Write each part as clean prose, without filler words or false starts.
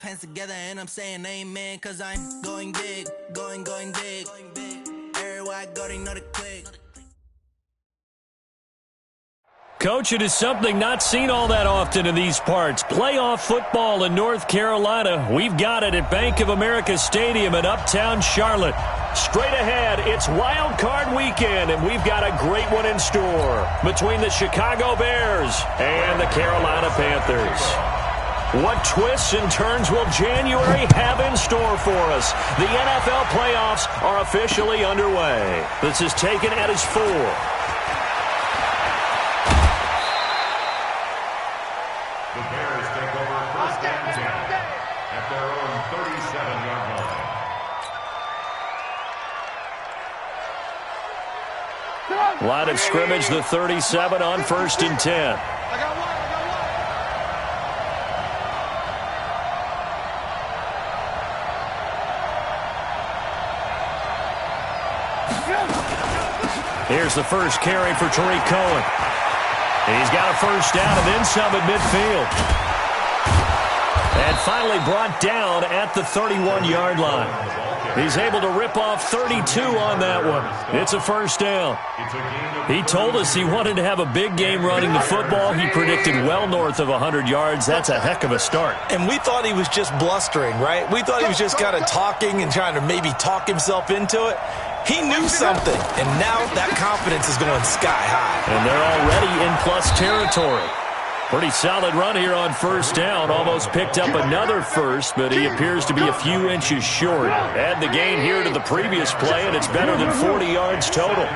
Pants together and I'm saying amen, cause I'm going big, going big. Everywhere I go, they know the click. Coach, it is something not seen all that often in these parts. Playoff football in North Carolina. We've got it at Bank of America Stadium in Uptown Charlotte. Straight ahead, it's Wild Card Weekend, and we've got a great one in store between the Chicago Bears and the Carolina Panthers. What twists and turns will January have in store for us? The NFL playoffs are officially underway. This is taken at his 4. The Bears take over first and 10 at their own 37-yard line. Line of scrimmage, the 37 on first and 10. Here's the first carry for Tariq Cohen. He's got a first down and then some at midfield. And finally brought down at the 31-yard line. He's able to rip off 32 on that one. It's a first down. He told us he wanted to have a big game running the football. He predicted well north of 100 yards. That's a heck of a start. And we thought he was just blustering, right? We thought he was just kind of talking and trying to maybe talk himself into it. He knew something, and now that confidence is going sky high. And they're already in plus territory. Pretty solid run here on first down. Almost picked up another first, but he appears to be a few inches short. Add the gain here to the previous play, and it's better than 40 yards total.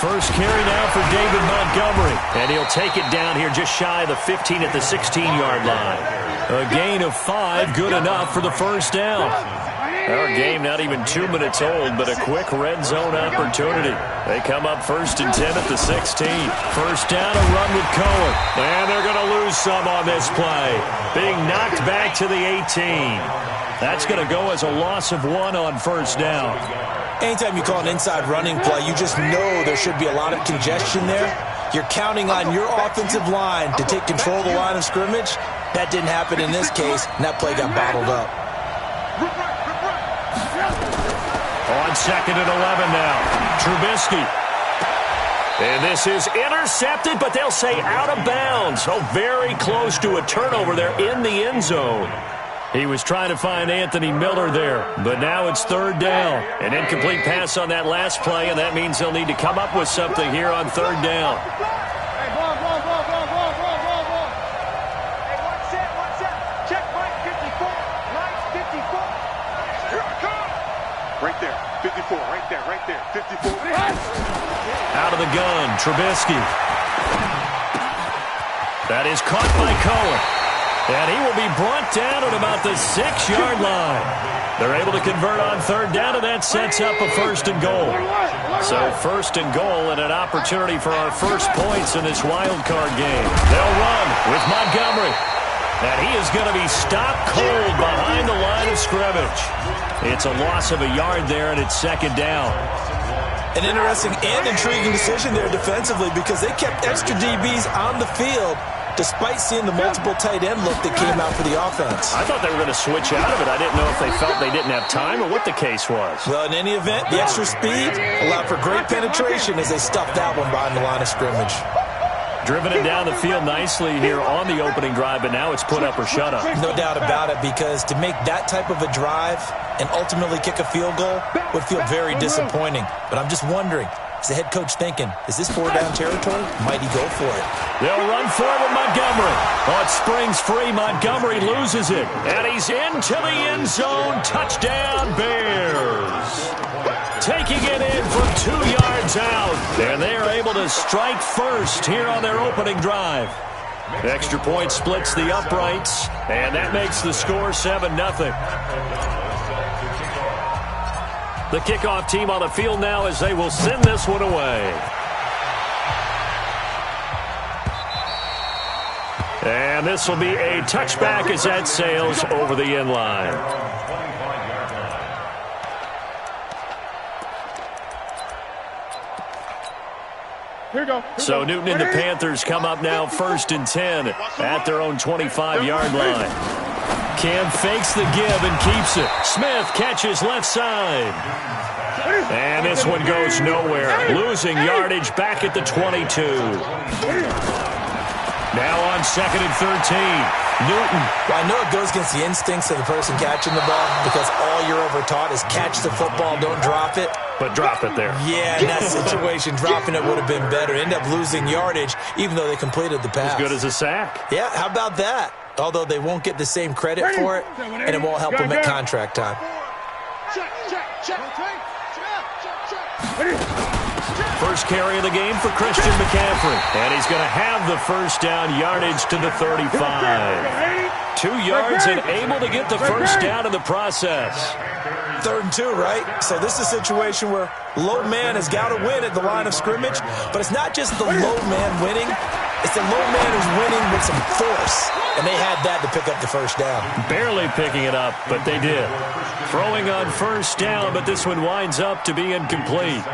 First carry now for David Montgomery, and he'll take it down here just shy of the 15 at the 16-yard line. A gain of 5, good enough for the first down. Our game not even 2 minutes old, but a quick red zone opportunity. They come up first and 10 at the 16. First down, a run with Cohen. And they're going to lose some on this play. Being knocked back to the 18. That's going to go as a loss of 1 on first down. Anytime you call an inside running play, you just know there should be a lot of congestion there. You're counting on your offensive line to take control of the line of scrimmage. That didn't happen in this case, and that play got bottled up. On second and 11 now, Trubisky. And this is intercepted, but they'll say out of bounds. Oh, very close to a turnover there in the end zone. He was trying to find Anthony Miller there, but now it's third down. An incomplete pass on that last play, and that means they'll need to come up with something here on third down. Right there, 54. Out of the gun, Trubisky. That is caught by Cohen. And he will be brought down at about the 6-yard line. They're able to convert on third down, and that sets up a first and goal. So first and goal and an opportunity for our first points in this wild card game. They'll run with Montgomery. And he is going to be stopped cold behind the line of scrimmage. It's a loss of a yard there, and it's second down. An interesting and intriguing decision there defensively because they kept extra DBs on the field despite seeing the multiple tight end look that came out for the offense. I thought they were going to switch out of it. I didn't know if they felt they didn't have time or what the case was. Well, in any event, the extra speed allowed for great penetration as they stuffed that one behind the line of scrimmage. Driven it down the field nicely here on the opening drive, but now it's put up or shut up. No doubt about it, because to make that type of a drive and ultimately kick a field goal would feel very disappointing. But I'm just wondering, is the head coach thinking, is this 4-down territory? Might he go for it? They'll run for it with Montgomery. Oh, it springs free. Montgomery loses it. And he's into the end zone. Touchdown, Bears. Taking it in from 2 yards out. And they are able to strike first here on their opening drive. The extra point splits the uprights, and that makes the score 7-0. The kickoff team on the field now as they will send this one away. And this will be a touchback as that sails over the end line. So Newton and the Panthers come up now 1st and 10 at their own 25-yard line. Cam fakes the give and keeps it. Smith catches left side. And this one goes nowhere. Losing yardage back at the 22. Now on 2nd and 13. Newton. Well, I know it goes against the instincts of the person catching the ball because all you're ever taught is catch the football, don't drop it. But drop it there. Yeah, in that situation, dropping it would have been better. End up losing yardage, even though they completed the pass. As good as a sack. Yeah, how about that? Although they won't get the same credit for it, and it won't help them at contract time. First carry of the game for Christian McCaffrey. And he's going to have the first down, yardage to the 35. 2 yards and able to get the first down in the process. 3rd and 2, right? So this is a situation where low man has got to win at the line of scrimmage, but it's not just the low man winning. It's the low man who's winning with some force, and they had that to pick up the first down. Barely picking it up, but they did. Throwing on first down, but this one winds up to be incomplete.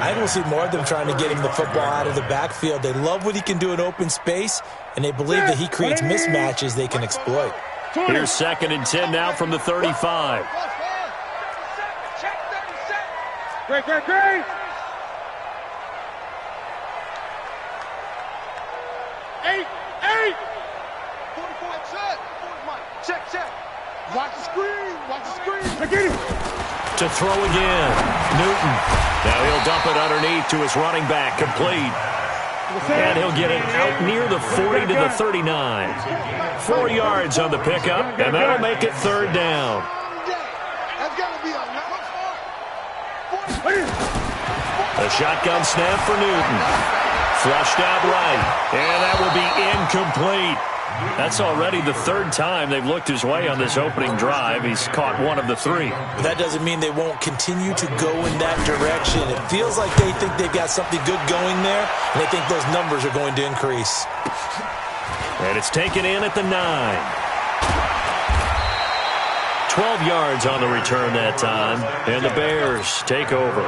I don't see more of them trying to get him the football out of the backfield. They love what he can do in open space, and they believe that he creates mismatches they can exploit. Here's 2nd and 10 now from the 35. Great. 8. 44 set. Check. Watch the screen. Get him. To throw again. Newton. Now he'll dump it underneath to his running back. Complete. And he'll get it out near the 40 to the 39. 4 yards on the pickup, and that'll make it 3rd down. A shotgun snap for Newton. Flushed out right, and that will be incomplete. That's already the 3rd time they've looked his way on this opening drive. He's caught one of the 3. But that doesn't mean they won't continue to go in that direction. It feels like they think they've got something good going there, and they think those numbers are going to increase. And it's taken in at the 9. 12 yards on the return that time, and the Bears take over.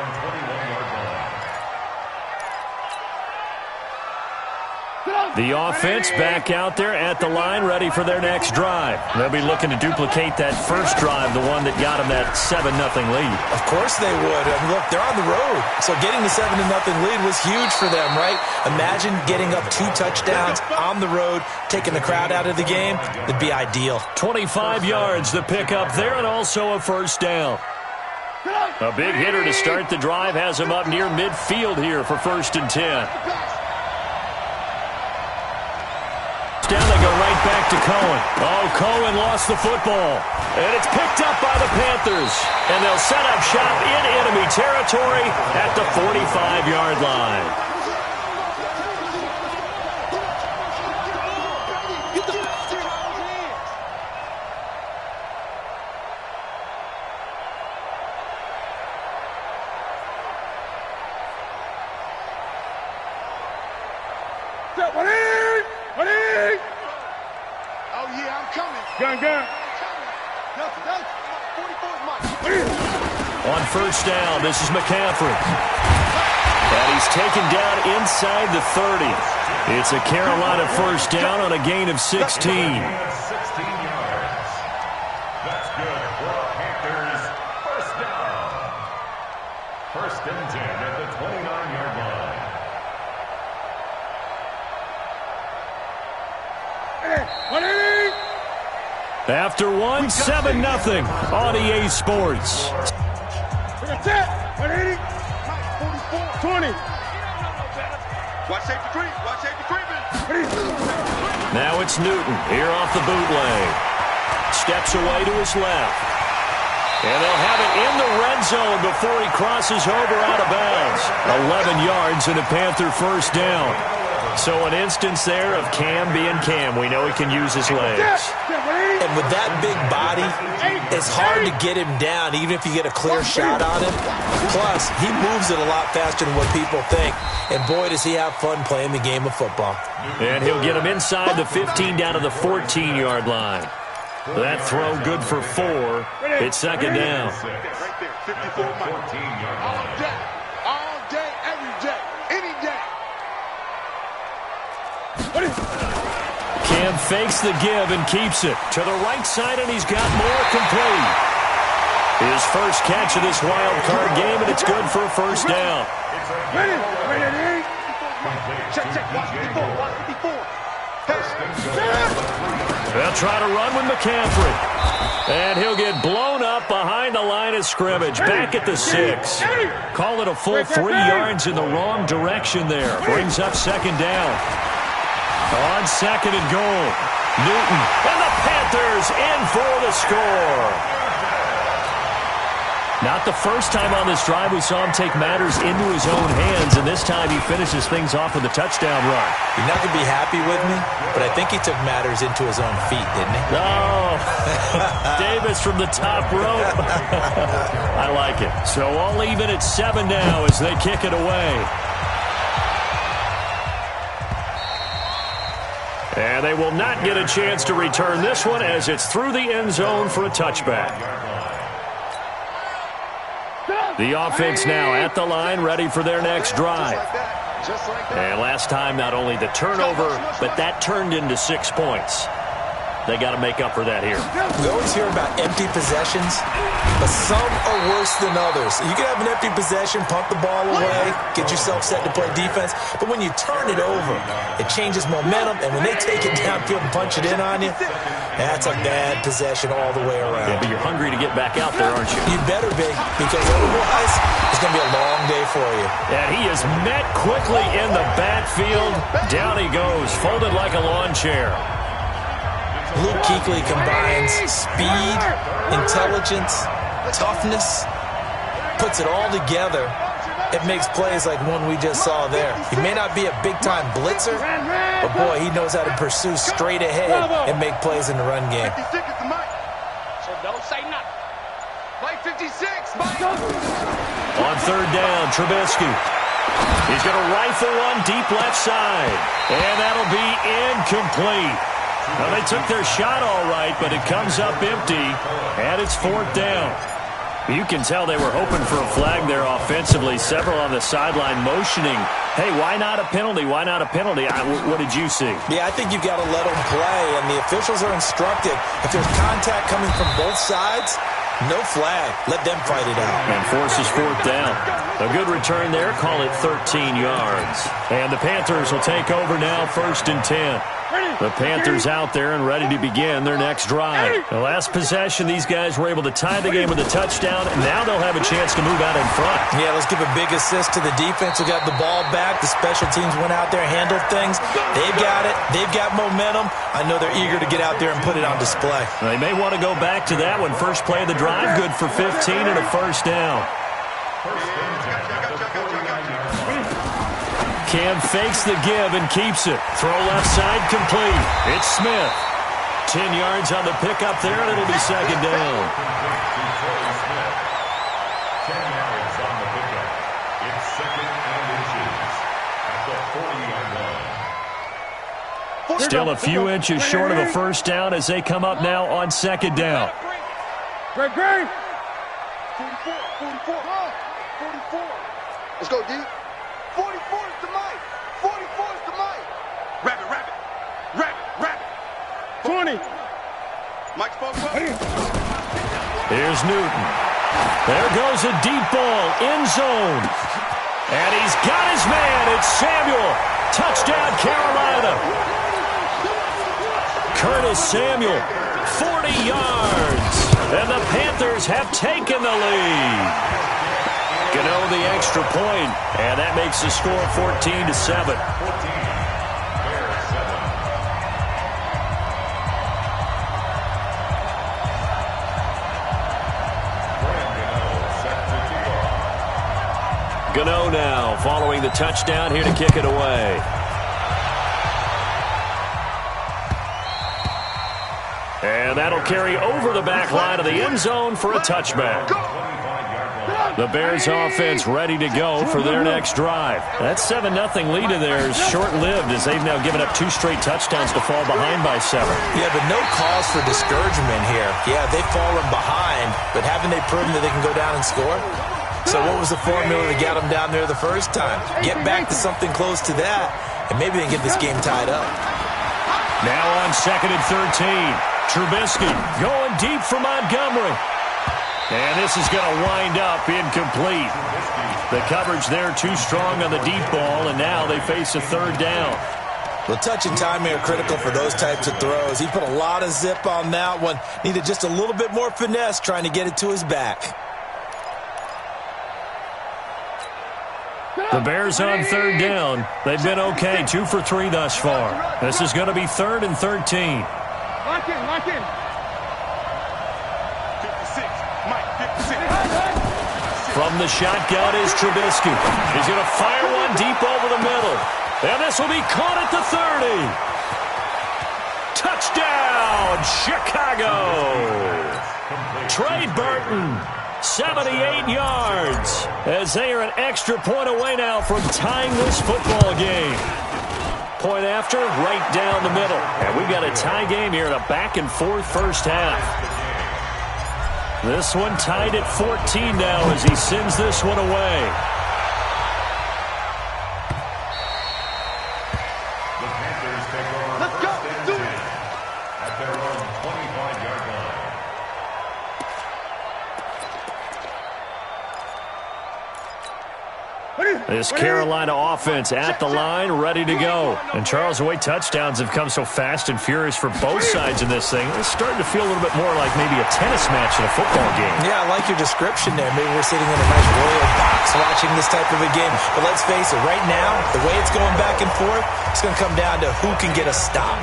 The offense back out there at the line, ready for their next drive. They'll be looking to duplicate that first drive, the one that got them that 7-0 lead. Of course they would. I mean, look, they're on the road. So getting the 7-0 lead was huge for them, right? Imagine getting up 2 touchdowns on the road, taking the crowd out of the game. It'd be ideal. 25 yards, the pickup there, and also a first down. A big hitter to start the drive has him up near midfield here for 1st and 10. Down, they go right back to Cohen. Oh, Cohen lost the football. And it's picked up by the Panthers. And they'll set up shop in enemy territory at the 45-yard line. Gun. On first down, this is McCaffrey. And he's taken down inside the 30. It's a Carolina first down on a gain of 16. 16 yards. That's good for Panthers. First down. 1st and 10 at the 29-yard line. After one, 7-0 on EA Sports. 20. Now it's Newton here off the bootleg. Steps away to his left. And they'll have it in the red zone before he crosses over out of bounds. 11 yards and a Panther first down. So an instance there of Cam being Cam. We know he can use his legs. And with that big body, it's hard to get him down, even if you get a clear shot on him. Plus, he moves it a lot faster than what people think. And boy, does he have fun playing the game of football. And he'll get him inside the 15 down to the 14-yard line. That throw good for 4. It's 2nd down. Right there, 54 14-yard line. All day, every day, any day. Cam fakes the give and keeps it. To the right side, and he's got more complete. His first catch of this wild card game, and it's good for a first down. Check, watch 54. They'll try to run with McCaffrey. And he'll get blown up behind the line of scrimmage, back at the 6. Call it a full 3 yards in the wrong direction there. Brings up second down. On second and goal, Newton, and the Panthers in for the score. Not the first time on this drive we saw him take matters into his own hands, and this time he finishes things off with a touchdown run. You're not going to be happy with me, but I think he took matters into his own feet, didn't he? Oh, Davis from the top rope. I like it. So I'll leave it at 7 now as they kick it away. And they will not get a chance to return this one as it's through the end zone for a touchback. The offense now at the line, ready for their next drive. And last time, not only the turnover, but that turned into 6 points. They got to make up for that here. We always hear about empty possessions, but some are worse than others. You can have an empty possession, pump the ball away, get yourself set to play defense, but when you turn it over, it changes momentum, and when they take it downfield and punch it in on you, that's a bad possession all the way around. Yeah, but you're hungry to get back out there, aren't you? You better be, because otherwise it's going to be a long day for you. And he is met quickly in the backfield. Down he goes, folded like a lawn chair. Luke Kuechly combines speed, intelligence, toughness, puts it all together. It makes plays like one we just saw there. He may not be a big-time blitzer, but boy, he knows how to pursue straight ahead and make plays in the run game. 56 is the mic. So don't say nothing. Mike 56, Mike. On third down, Trubisky. He's going to rifle one deep left side, and that'll be incomplete. Well, they took their shot all right, but it comes up empty, and it's fourth down. You can tell they were hoping for a flag there offensively. Several on the sideline motioning, hey, why not a penalty? Why not a penalty? What did you see? Yeah, I think you've got to let them play, and the officials are instructed. If there's contact coming from both sides, no flag. Let them fight it out. And forces fourth down. A good return there. Call it 13 yards. And the Panthers will take over now, 1st and 10. The Panthers out there and ready to begin their next drive. The last possession, these guys were able to tie the game with a touchdown, and now they'll have a chance to move out in front. Yeah, let's give a big assist to the defense who got the ball back. The special teams went out there, handled things. They've got it. They've got momentum. I know they're eager to get out there and put it on display. They may want to go back to that one. First play of the drive, good for 15 and a first down. Cam fakes the give and keeps it. Throw left side complete. It's Smith. 10 yards on the pickup there, and it'll be second down. 10 yards on the pickup. It's second and inches at the 40-yard line. Still a few inches short of a first down as they come up now on second down. Great. 44. Let's go, D. 44 is the mic. 44 is the mic. Rabbit. 20. Mike's spoke up. Here's Newton. There goes a deep ball, end zone. And he's got his man. It's Samuel. Touchdown, Carolina. Curtis Samuel, 40 yards. And the Panthers have taken the lead. Gano the extra point, and that makes the score 14-7. Gano now following the touchdown here to kick it away. And that'll carry over the back line of the end zone for a touchback. The Bears offense ready to go for their next drive. That 7-0 lead of theirs short-lived as they've now given up 2 straight touchdowns to fall behind by 7. Yeah, but no cause for discouragement here. Yeah, they've fallen behind, but haven't they proven that they can go down and score? So what was the formula to get them down there the first time? Get back to something close to that, and maybe they can get this game tied up. Now on 2nd and 13. Trubisky going deep for Montgomery. And this is going to wind up incomplete. The coverage there too strong on the deep ball, and now they face a 3rd down. The touch and timing are critical for those types of throws. He put a lot of zip on that one. Needed just a little bit more finesse trying to get it to his back. The Bears on 3rd down. They've been okay, 2 for 3 thus far. This is going to be 3rd and 13. Lock in, lock in. 56, Mike, 56. From the shotgun is Trubisky. He's going to fire one deep over the middle. And this will be caught at the 30. Touchdown, Chicago. Trey Burton, 78 yards, as they are an extra point away now from tying this football game. Point after, right down the middle. And we've got a tie game here in a back-and-forth first half. This one tied at 14 now as he sends this one away. The Panthers take over. Let's go. Do it. At their own 25-yard line. This Carolina offense at the line, ready to go. And Charles, the way touchdowns have come so fast and furious for both sides in this thing, it's starting to feel a little bit more like maybe a tennis match in a football game. Yeah, I like your description there. Maybe we're sitting in a nice royal box watching this type of a game. But let's face it, right now, the way it's going back and forth, it's going to come down to who can get a stop.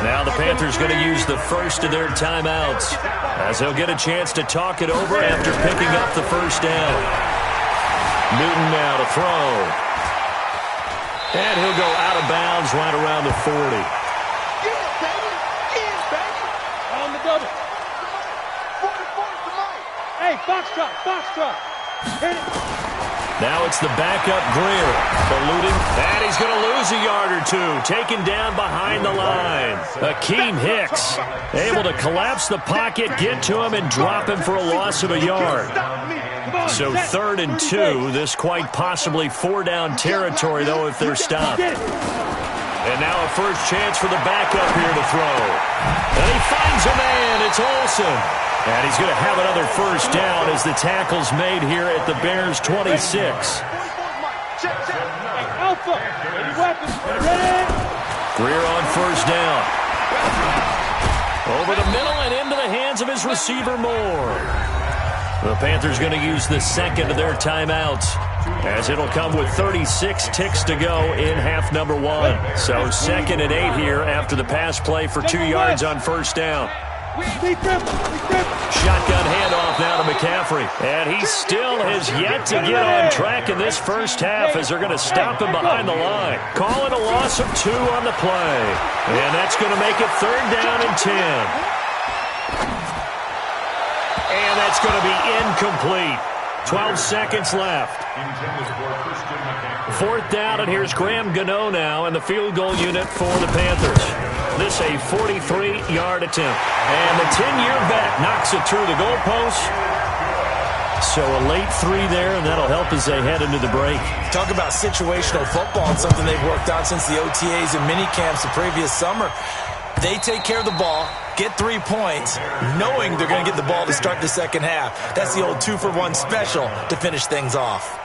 Now the Panthers going to use the first of their timeouts as they'll get a chance to talk it over after picking up the first down. Newton now to throw. And he'll go out of bounds right around the 40. Get it, baby. Get it, baby. On the double. 44 to Mike. Hey, foxtrot, foxtrot. Hit it. Now it's the backup Greer. Ballooning. And he's going to lose a yard or two. Taken down behind the line. Akeem Hicks able to collapse the pocket, get to him, and drop him for a loss of a yard. So 3rd and 2. This quite possibly 4-down territory, though, if they're stopped. And now a first chance for the backup here to throw. And he finds a man. It's Olsen. And he's going to have another first down as the tackle's made here at the Bears' 26. Alpha. Weapons. Ready. Greer on first down. Over the middle and into the hands of his receiver Moore. The Panthers going to use the second of their timeouts as it'll come with 36 ticks to go in half number 1. So 2nd and 8 here after the pass play for 2 yards on first down. Shotgun handoff now to McCaffrey. And he still has yet to get on track in this first half as they're going to stop him behind the line. Call it a loss of 2 on the play. And that's going to make it 3rd down and 10. And that's going to be incomplete. 12 seconds left. 4th down, and here's Graham Gano now in the field goal unit for the Panthers. This a 43-yard attempt. And the 10-year vet knocks it through the goalpost. So a late 3 there, and that'll help as they head into the break. Talk about situational football, and something they've worked on since the OTAs and mini camps the previous summer. They take care of the ball, get 3 points, knowing they're going to get the ball to start the second half. That's the old 2-for-1 special to finish things off.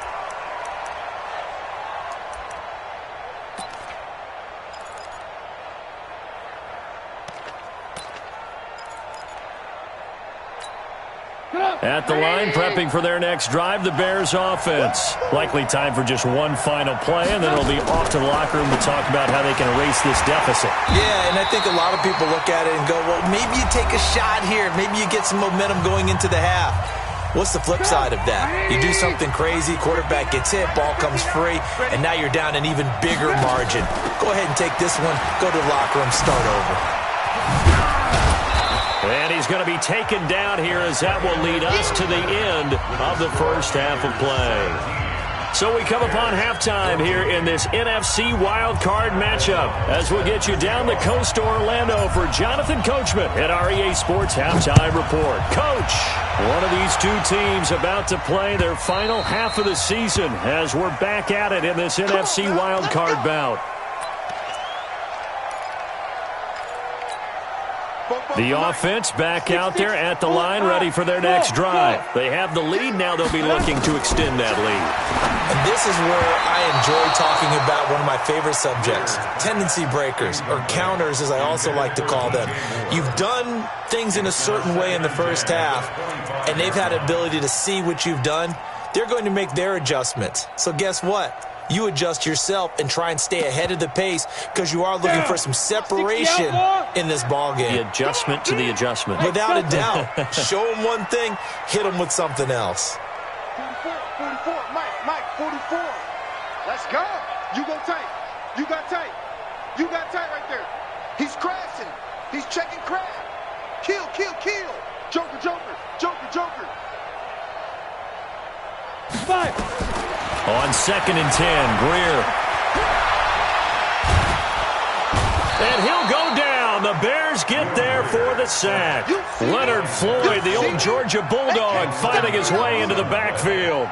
At the line, prepping for their next drive, the Bears offense. Likely time for just one final play, and then it'll be off to the locker room to talk about how they can erase this deficit. Yeah, and I think a lot of people look at it and go, well, maybe you take a shot here. Maybe you get some momentum going into the half. What's the flip side of that? You do something crazy, quarterback gets hit, ball comes free, and now you're down an even bigger margin. Go ahead and take this one, go to the locker room, start over. And he's going to be taken down here as that will lead us to the end of the first half of play. So we come upon halftime here in this NFC wildcard matchup as we'll get you down the coast to Orlando for Jonathan Coachman at our EA Sports Halftime Report. Coach, one of these two teams about to play their final half of the season as we're back at it in this NFC wildcard bout. The offense back out there at the line, ready for their next drive. They have the lead. Now they'll be looking to extend that lead. And this is where I enjoy talking about one of my favorite subjects, tendency breakers, or counters as I also like to call them. You've done things in a certain way in the first half, and they've had the ability to see what you've done. They're going to make their adjustments. So guess what? You adjust yourself and try and stay ahead of the pace because you are looking for some separation in this ball game. The adjustment to the adjustment. Without a doubt. Show them one thing, hit them with something else. 44, Mike, 44. Let's go. You go tight. You got tight. You got tight right there. He's crashing. He's checking crash. Kill. Joker. 5. On 2nd and 10, Greer. And he'll go down. The Bears get there for the sack. Leonard Floyd, the old Georgia Bulldog, finding his way into the backfield.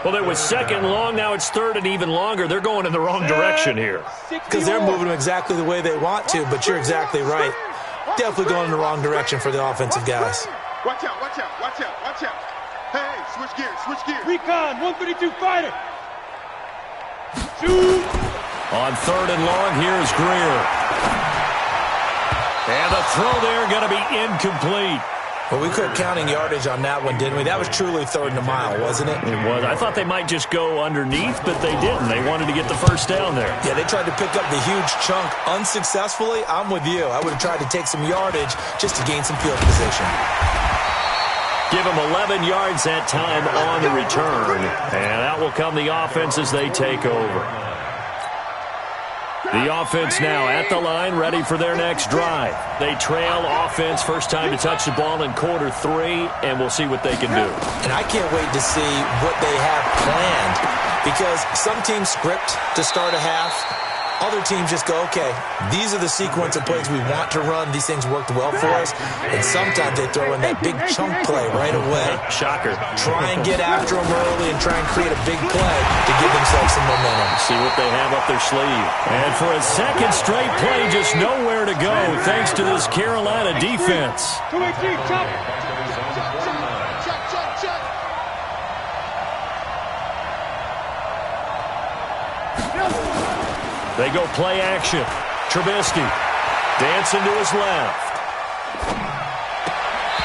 Well, it was 2nd long. Now it's 3rd and even longer. They're going in the wrong direction here. Because they're moving them exactly the way they want to, but you're exactly right. Definitely going in the wrong direction for the offensive guys. Watch out. Hey, switch gears. Recon, 132 fighter. Shoot. On 3rd and long, here's Greer. And the throw there going to be incomplete. Well, we quit counting yardage on that one, didn't we? That was truly 3rd and a mile, wasn't it? It was. I thought they might just go underneath, but they didn't. They wanted to get the first down there. Yeah, they tried to pick up the huge chunk unsuccessfully. I'm with you. I would have tried to take some yardage just to gain some field position. Give them 11 yards that time on the return. And out will come the offense as they take over. The offense now at the line, ready for their next drive. They trail offense, first time to touch the ball in quarter 3, and we'll see what they can do. And I can't wait to see what they have planned, because some teams script to start a half. Other teams just go, okay, these are the sequence of plays we want to run. These things worked well for us. And sometimes they throw in that big chunk play right away. Shocker. Try and get after them early and try and create a big play to give themselves some momentum. See what they have up their sleeve. And for a second straight play, just nowhere to go thanks to this Carolina defense. 2-18, chop. They go play action. Trubisky dancing to his left.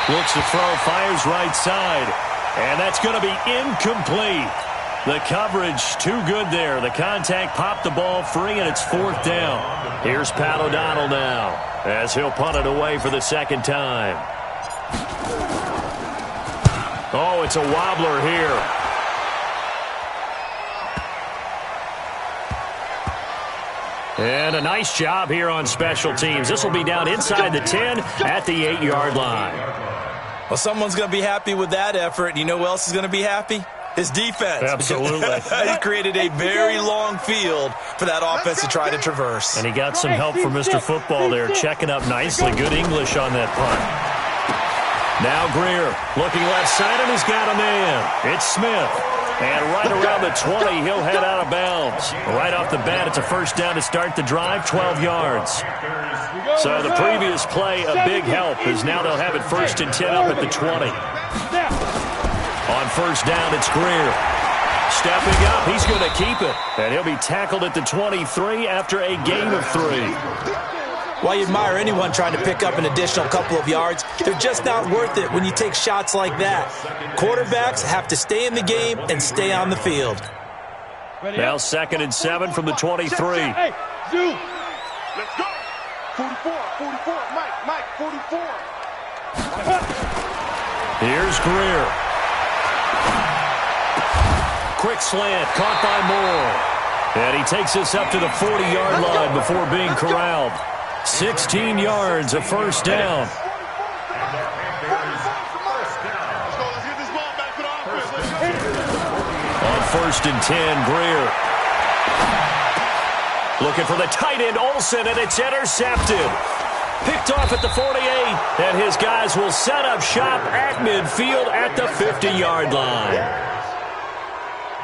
Looks to throw, fires right side. And that's going to be incomplete. The coverage too good there. The contact popped the ball free, and it's 4th down. Here's Pat O'Donnell now as he'll punt it away for the 2nd time. Oh, it's a wobbler here. And a nice job here on special teams. This will be down inside the 10 at the 8-yard line. Well, someone's going to be happy with that effort. You know who else is going to be happy? His defense. Absolutely. He created a very long field for that offense to try to traverse. And he got some help from Mr. Football there, checking up nicely. Good English on that punt. Now Greer looking left side, and he's got a man. It's Smith. And right around the 20, he'll head out of bounds. Right off the bat, it's a first down to start the drive, 12 yards. So the previous play, a big help, as now they'll have it 1st and 10 up at the 20. On first down, it's Greer. Stepping up, he's going to keep it. And he'll be tackled at the 23 after a gain of 3. While you admire anyone trying to pick up an additional couple of yards, they're just not worth it when you take shots like that. Quarterbacks have to stay in the game and stay on the field. Now 2nd and 7 from the 23. Hey, Zoo. Let's go. 44, Mike, 44. Here's Greer. Quick slant, caught by Moore. And he takes us up to the 40-yard line before being corralled. 16 yards, a first down. On 1st and 10, Greer. Looking for the tight end, Olsen, and it's intercepted. Picked off at the 48, and his guys will set up shop at midfield at the 50-yard line.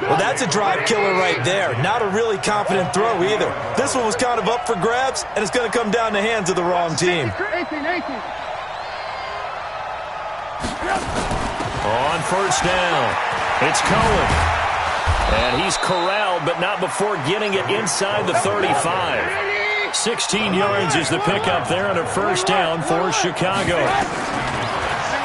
Well, that's a drive killer right there. Not a really confident throw either. This one was kind of up for grabs, and it's going to come down the hands of the wrong team. 18. On first down, it's Cohen. And he's corralled, but not before getting it inside the 35. 16 yards is the pickup there on a first down for Chicago.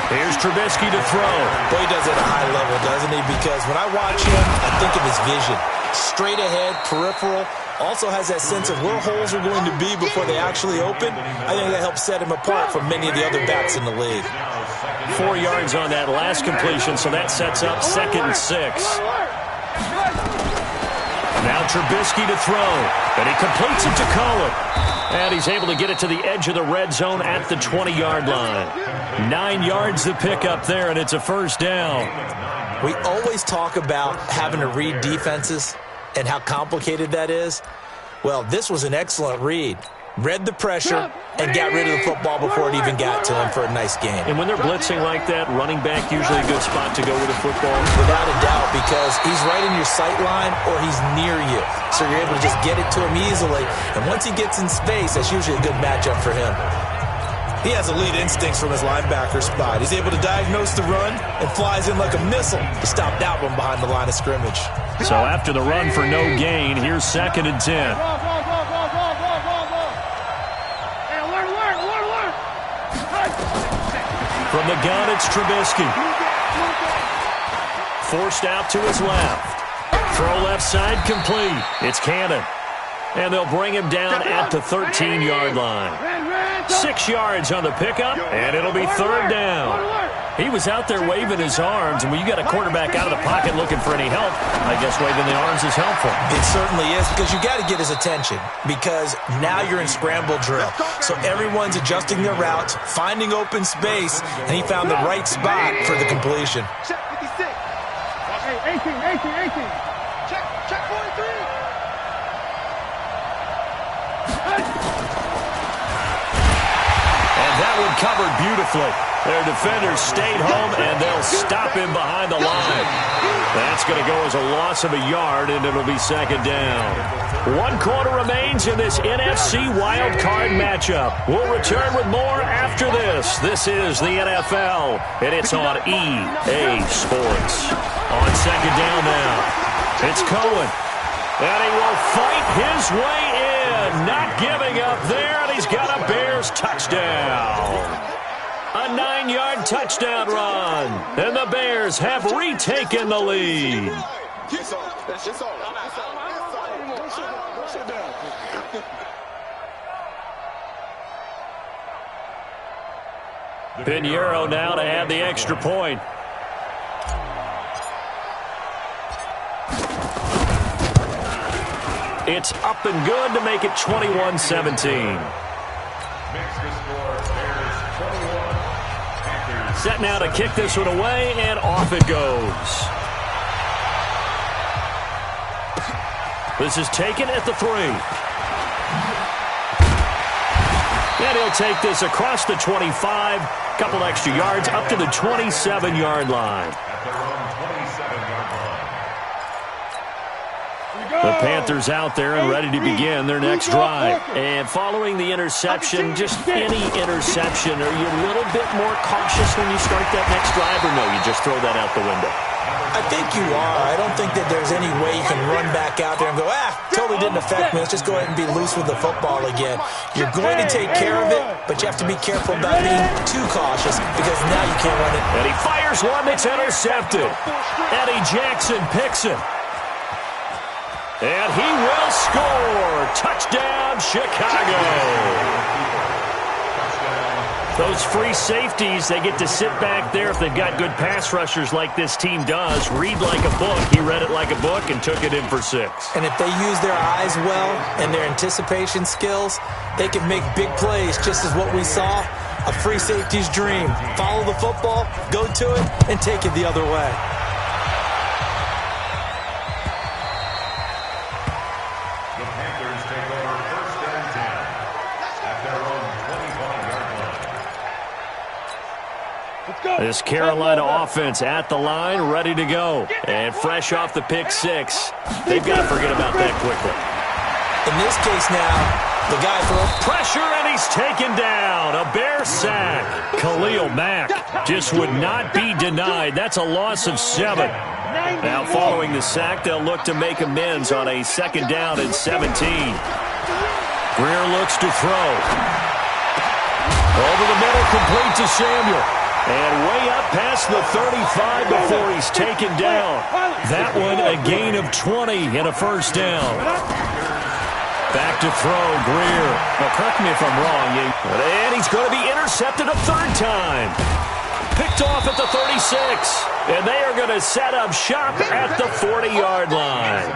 Here's Trubisky to throw. Boy, he does it at a high level, doesn't he? Because when I watch him, I think of his vision. Straight ahead, peripheral. Also has that sense of where holes are going to be before they actually open. I think that helps set him apart from many of the other backs in the league. 4 yards on that last completion, so that sets up 2nd and 6. Now Trubisky to throw, and he completes it to Cohen. And he's able to get it to the edge of the red zone at the 20-yard line. 9 yards the pickup there, and it's a first down. We always talk about having to read defenses and how complicated that is. Well, this was an excellent read. Read the pressure and got rid of the football before it even got to him for a nice game. And when they're blitzing like that, running back usually a good spot to go with the football? Without a doubt, because he's right in your sight line or he's near you. So you're able to just get it to him easily. And once he gets in space, that's usually a good matchup for him. He has elite instincts from his linebacker spot. He's able to diagnose the run and flies in like a missile to stop that one behind the line of scrimmage. So after the run for no gain, here's 2nd and 10. From the gun, it's Trubisky. Forced out to his left. Throw left side complete. It's Cannon. And they'll bring him down at the 13-yard line. 6 yards on the pickup, and it'll be 3rd down. He was out there waving his arms, and when you got a quarterback out of the pocket looking for any help, I guess waving the arms is helpful. It certainly is, because you got to get his attention, because now you're in scramble drill. So everyone's adjusting their routes, finding open space, and he found the right spot for the completion. Check 56. Hey, 18. Check 43. And that one covered beautifully. Their defenders stayed home, and they'll stop him behind the line. That's going to go as a loss of a yard, and it'll be 2nd down. 1 quarter remains in this NFC Wild Card matchup. We'll return with more after this. This is the NFL, and it's on EA Sports. On 2nd down now, it's Cohen. And he will fight his way in, not giving up there, and he's got a Bears touchdown. A 9-yard touchdown run, and the Bears have retaken the lead. Pinheiro now to add the extra point. It's up and good to make it 21-17. Set now to kick this one away, and off it goes. This is taken at the 3. And he'll take this across the 25, couple extra yards, up to the 27-yard line. The Panthers out there and ready to begin their next drive. And following the interception, just any interception, are you a little bit more cautious when you start that next drive, or no, you just throw that out the window? I think you are. I don't think that there's any way you can run back out there and go, totally didn't affect me. Let's just go ahead and be loose with the football again. You're going to take care of it, but you have to be careful about being too cautious, because now you can't run it. And he fires one that's intercepted. Eddie Jackson picks it. And he will score. Touchdown, Chicago. Those free safeties, they get to sit back there if they've got good pass rushers like this team does. Read like a book. He read it like a book and took it in for 6. And if they use their eyes well and their anticipation skills, they can make big plays, just as what we saw. A free safety's dream. Follow the football, go to it, and take it the other way. This Carolina offense at the line, ready to go. And fresh off the pick six. They've got to forget about that quickly. In this case now, the guy throws pressure, and he's taken down. A Bear sack. Khalil Mack just would not be denied. That's a loss of 7. Now following the sack, they'll look to make amends on a 2nd down and 17. Greer looks to throw. Over the middle, complete to Samuel. And way up past the 35 before he's taken down. That one a gain of 20 and a 1st down. Back to throw, Greer. Now, correct me if I'm wrong. And he's going to be intercepted a 3rd time. Picked off at the 36. And they are going to set up shop at the 40-yard line.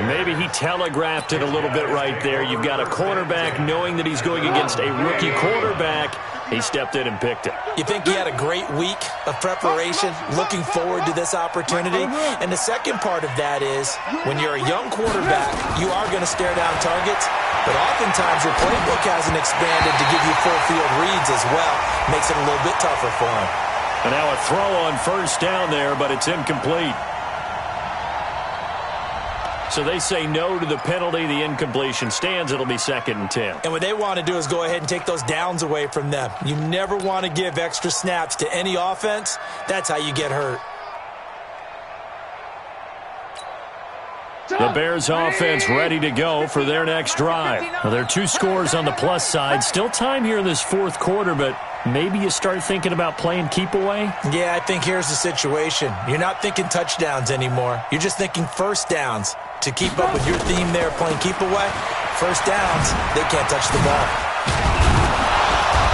And maybe he telegraphed it a little bit right there. You've got a cornerback knowing that he's going against a rookie quarterback. He stepped in and picked it. You think he had a great week of preparation, looking forward to this opportunity? And the second part of that is, when you're a young quarterback, you are going to stare down targets, but oftentimes your playbook hasn't expanded to give you full field reads as well. Makes it a little bit tougher for him. And now a throw on 1st down there, but it's incomplete. So they say no to the penalty. The incompletion stands. It'll be 2nd and 10. And what they want to do is go ahead and take those downs away from them. You never want to give extra snaps to any offense. That's how you get hurt. The Bears offense ready to go for their next drive. Well, there are 2 scores on the plus side. Still time here in this 4th quarter, but maybe you start thinking about playing keep away? Yeah, I think here's the situation. You're not thinking touchdowns anymore. You're just thinking 1st downs. To keep up with your theme there, playing keep away, 1st downs, they can't touch the ball.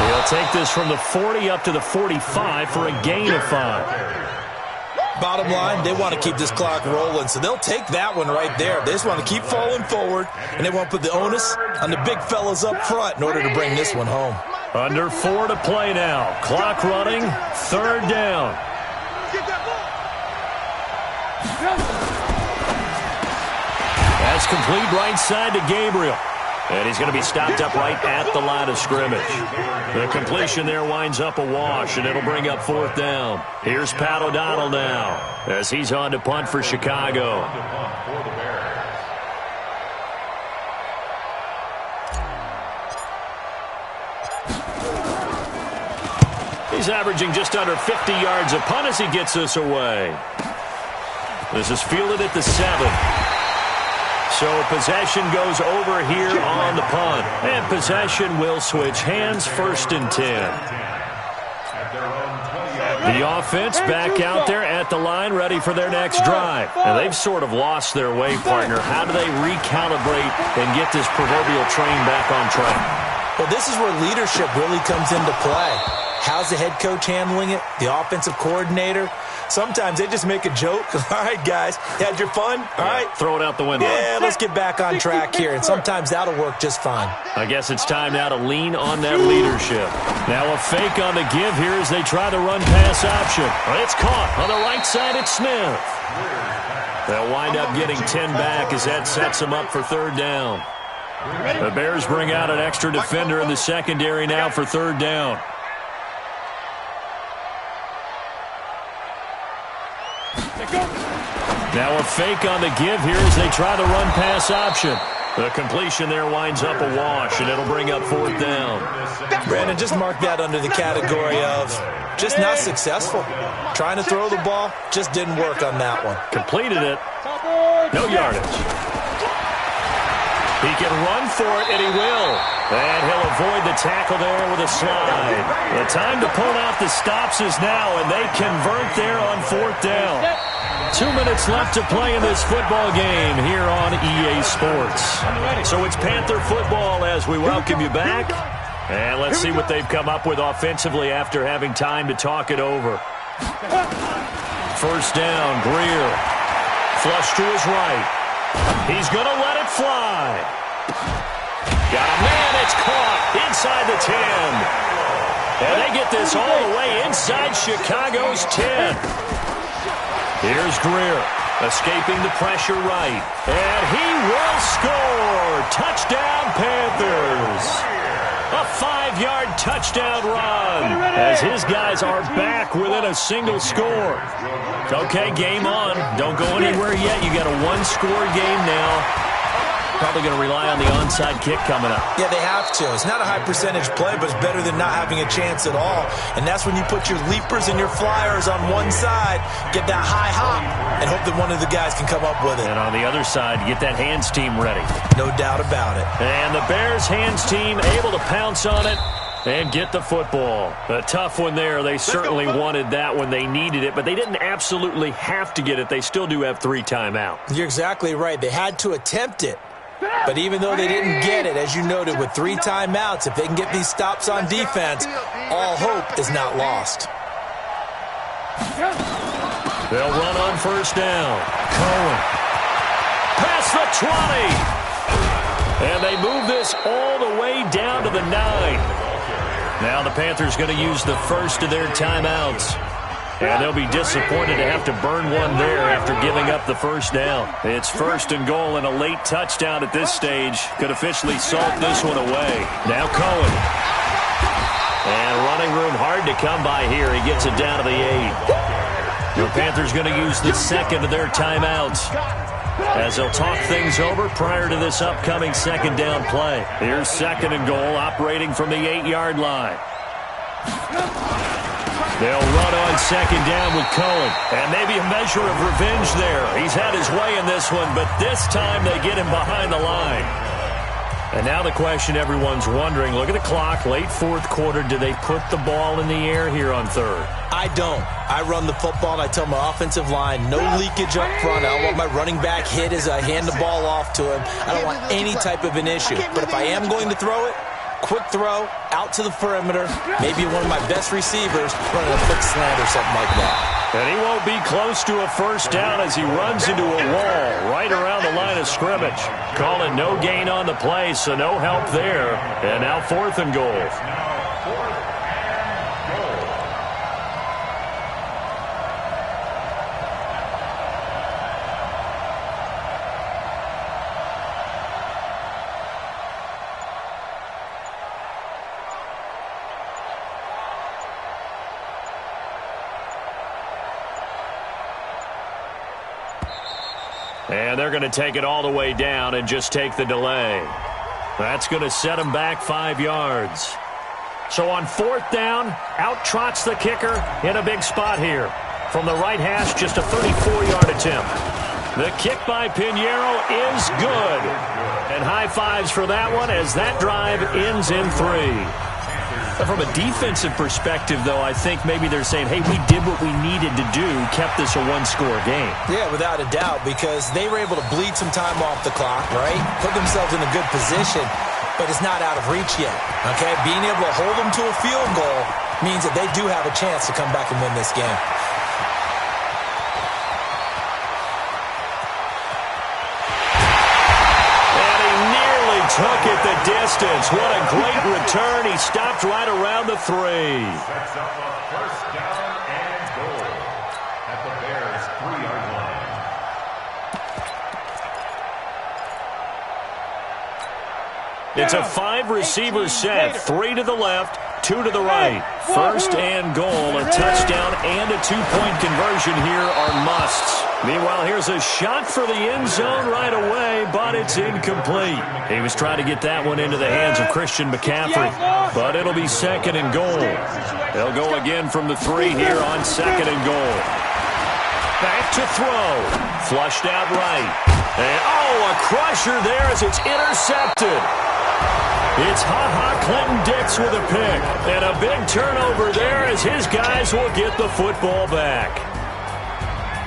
He'll take this from the 40 up to the 45 for a gain of 5. Bottom line, they want to keep this clock rolling, so they'll take that one right there. They just want to keep falling forward, and they want to put the onus on the big fellas up front in order to bring this one home. Under 4 to play now. Clock running, 3rd down. That's complete right side to Gabriel. And he's going to be stopped up right at the line of scrimmage. The completion there winds up a wash, and it'll bring up 4th down. Here's Pat O'Donnell now as he's on to punt for Chicago. He's averaging just under 50 yards a punt as he gets this away. This is fielded at the 7. So possession goes over here on the punt. And possession will switch hands, 1st and 10. The offense back out there at the line, ready for their next drive. And they've sort of lost their way, partner. How do they recalibrate and get this proverbial train back on track? Well, this is where leadership really comes into play. How's the head coach handling it? The offensive coordinator? Sometimes they just make a joke. All right, guys, had your fun? All right. Throw it out the window. Yeah, let's get back on track here, and sometimes that'll work just fine. I guess it's time now to lean on that leadership. Now a fake on the give here as they try the run-pass option. It's caught on the right side at Smith. They'll wind up getting 10 back as that sets them up for 3rd down. The Bears bring out an extra defender in the secondary now for 3rd down. Now a fake on the give here as they try the run-pass option. The completion there winds up a wash, and it'll bring up 4th down. Brandon, just mark that under the category of just not successful. Trying to throw the ball, just didn't work on that one. Completed it. No yardage. He can run for it, and he will. And he'll avoid the tackle there with a slide. The time to pull out the stops is now, and they convert there on 4th down. 2 minutes left to play in this football game here on EA Sports. So it's Panther football as we welcome you back. And let's see what they've come up with offensively after having time to talk it over. 1st down, Greer. Flush to his right. He's going to let it fly. Got a man, it's caught inside the 10. And they get this all the way inside Chicago's 10. Here's Greer, escaping the pressure right. And he will score. Touchdown, Panthers. A 5-yard touchdown run as his guys are back within a single score. Okay, game on. Don't go anywhere yet. You got a one-score game now. Probably going to rely on the onside kick coming up. Yeah, they have to. It's not a high-percentage play, but it's better than not having a chance at all. And that's when you put your leapers and your flyers on one side, get that high hop, and hope that one of the guys can come up with it. And on the other side, get that hands team ready. No doubt about it. And the Bears hands team able to pounce on it and get the football. A tough one there. They certainly wanted that when they needed it, but they didn't absolutely have to get it. They still do have 3 timeouts. You're exactly right. They had to attempt it. But even though they didn't get it, as you noted, with 3 timeouts, if they can get these stops on defense, all hope is not lost. They'll run on first down. Cohen. Past the 20. And they move this all the way down to the 9. Now the Panthers going to use the first of their timeouts. And they'll be disappointed to have to burn one there after giving up the first down. It's first and goal and a late touchdown at this stage. Could officially salt this one away. Now Cohen. And running room hard to come by here. He gets it down to the 8. The Panthers going to use the second of their timeouts as they'll talk things over prior to this upcoming second down play. Here's second and goal operating from the 8-yard line. They'll run on second down with Cohen. And maybe a measure of revenge there. He's had his way in this one, but this time they get him behind the line. And now the question everyone's wondering, look at the clock, late fourth quarter. Do they put the ball in the air here on third? I don't. I run the football, and I tell my offensive line, no leakage up front. I don't want my running back hit as I hand the ball off to him. I don't want any type of an issue. But if I am going to throw it, quick throw, out to the perimeter, maybe one of my best receivers running a quick slant or something like that. And he won't be close to a first down as he runs into a wall right around the line of scrimmage. Calling no gain on the play, so no help there. And now fourth and goal. And they're going to take it all the way down and just take the delay. That's going to set them back 5 yards. So on fourth down, out trots the kicker in a big spot here. From the right hash, just a 34-yard attempt. The kick by Pinheiro is good. And high fives for that one as that drive ends in 3. From a defensive perspective, though, I think maybe they're saying, hey, we did what we needed to do, kept this a one-score game. Yeah, without a doubt, because they were able to bleed some time off the clock, right? Put themselves in a good position, but it's not out of reach yet, okay? Being able to hold them to a field goal means that they do have a chance to come back and win this game. Took it the distance. What a great return. He stopped right around the 3. Sets up a first down and goal at the Bears' 3-yard line. It's a 5-receiver set. 3 to the left, 2 to the right. First and goal. A touchdown and a 2-point conversion here are musts. Meanwhile, here's a shot for the end zone right away, but it's incomplete. He was trying to get that one into the hands of Christian McCaffrey, but it'll be second and goal. They'll go again from the 3 here on second and goal. Back to throw. Flushed out right. And, a crusher there as it's intercepted. It's Clinton Dix with a pick. And a big turnover there as his guys will get the football back.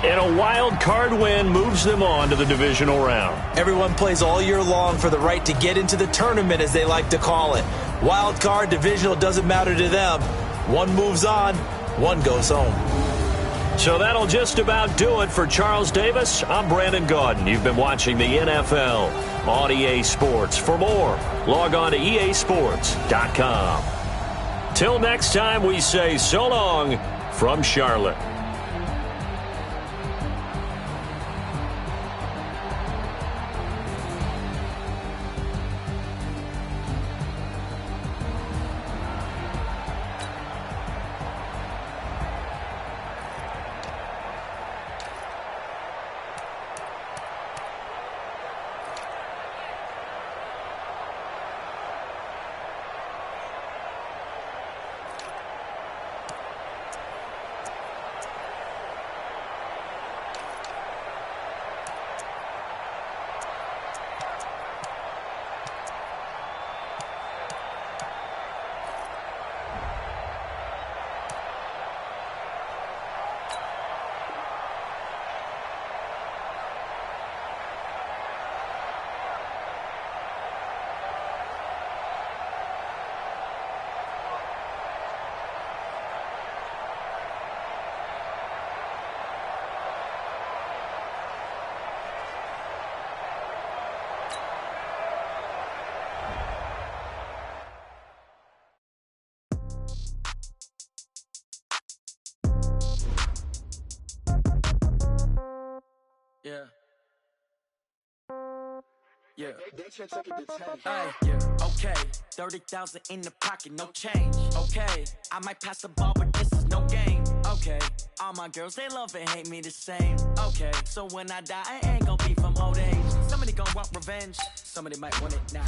And a wild card win moves them on to the divisional round. Everyone plays all year long for the right to get into the tournament, as they like to call it. Wild card, divisional, doesn't matter to them. One moves on, one goes home. So that'll just about do it for Charles Davis. I'm Brandon Gaudin. You've been watching the NFL on EA Sports. For more, log on to easports.com. Till next time, we say so long from Charlotte. Yeah. Okay. 30,000 in the pocket, no change. Okay. I might pass the ball, but this is no game. Okay. All my girls, they love and hate me the same. Okay. So when I die, I ain't gonna be from old age. Somebody gon' want revenge. Somebody might want it now.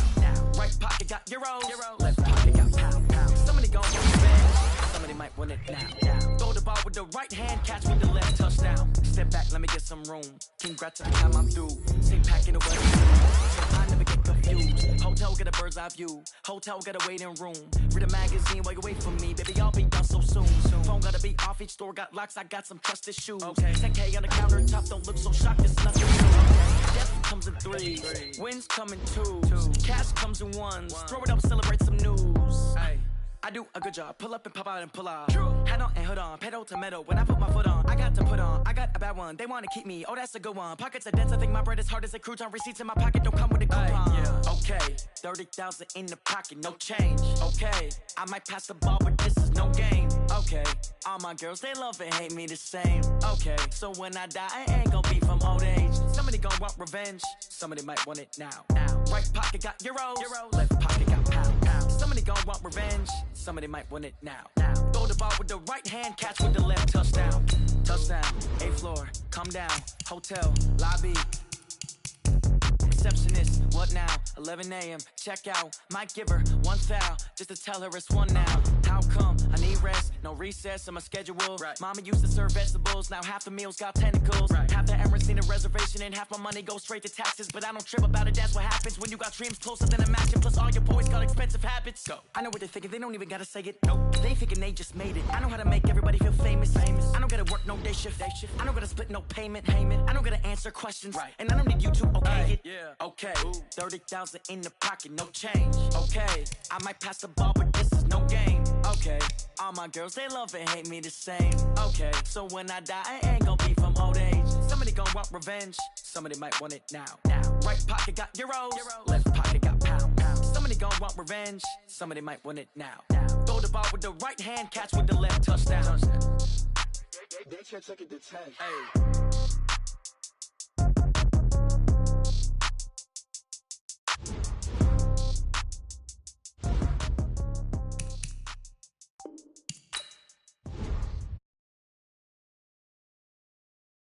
Right pocket got euros. Left pocket got pound. Somebody gon' want revenge. Somebody might want it now. Throw the ball with the right hand, catch with the left, touchdown. Step back, let me get some room. Congrats every time I'm through. Stay packing away. So I never get confused. Hotel get a bird's eye view. Hotel get a waiting room. Read a magazine while you wait for me. Baby, I'll be done so soon. Phone gotta be off, each store got locks. I got some trusted shoes. 10K on the countertop, don't look so shocked, it's nothing new. Death comes in threes. Wins come in twos. Cash comes in ones. Throw it up, celebrate some news. I do a good job, pull up and pop out and pull off. Hat on and hood on, pedal to metal. When I put my foot on, I got to put on. I got a bad one, they wanna keep me. Oh, that's a good one. Pockets are dense, I think my bread is hard as a crouton. Receipts in my pocket don't come with a coupon. Okay, 30,000 in the pocket, no change. Okay, I might pass the ball, but this is no game. Okay, all my girls, they love and hate me the same. Okay, so when I die, I ain't gonna be from old age. Somebody gon' want revenge. Somebody might want it now. Right pocket got euros. Left pocket got pound. Somebody gon' want revenge. Somebody might want it now. Throw the ball with the right hand, catch with the left, touchdown. Touchdown, 8th floor, come down, hotel, lobby. Receptionist, what now? 11 a.m., check out. Might give her one foul, just to tell her it's one now. How come? I need rest, no recess in my schedule. Mama used to serve vegetables, now half the meals got tentacles. Half the errands need a reservation and half my money goes straight to taxes. But I don't trip about it, that's what happens when you got dreams closer than a match. And plus all your boys got expensive habits. I know what they're thinking, they don't even gotta say it. They thinking they just made it. I know how to make everybody feel famous. I don't gotta work no day shift. I don't gotta split no payment. I don't gotta answer questions. And I don't need you to okay it. Okay, 30,000 in the pocket, no change. Okay, I might pass the ball, but this is no game. Okay, all my girls, they love and hate me the same. Okay, so when I die, I ain't gonna be from old age. Somebody gon' want revenge. Somebody might want it now. Right pocket got euros. Left pocket got pound. Somebody gon' want revenge. Somebody might want it now. Throw the ball with the right hand, catch with the left, touchdown. They check it to 10.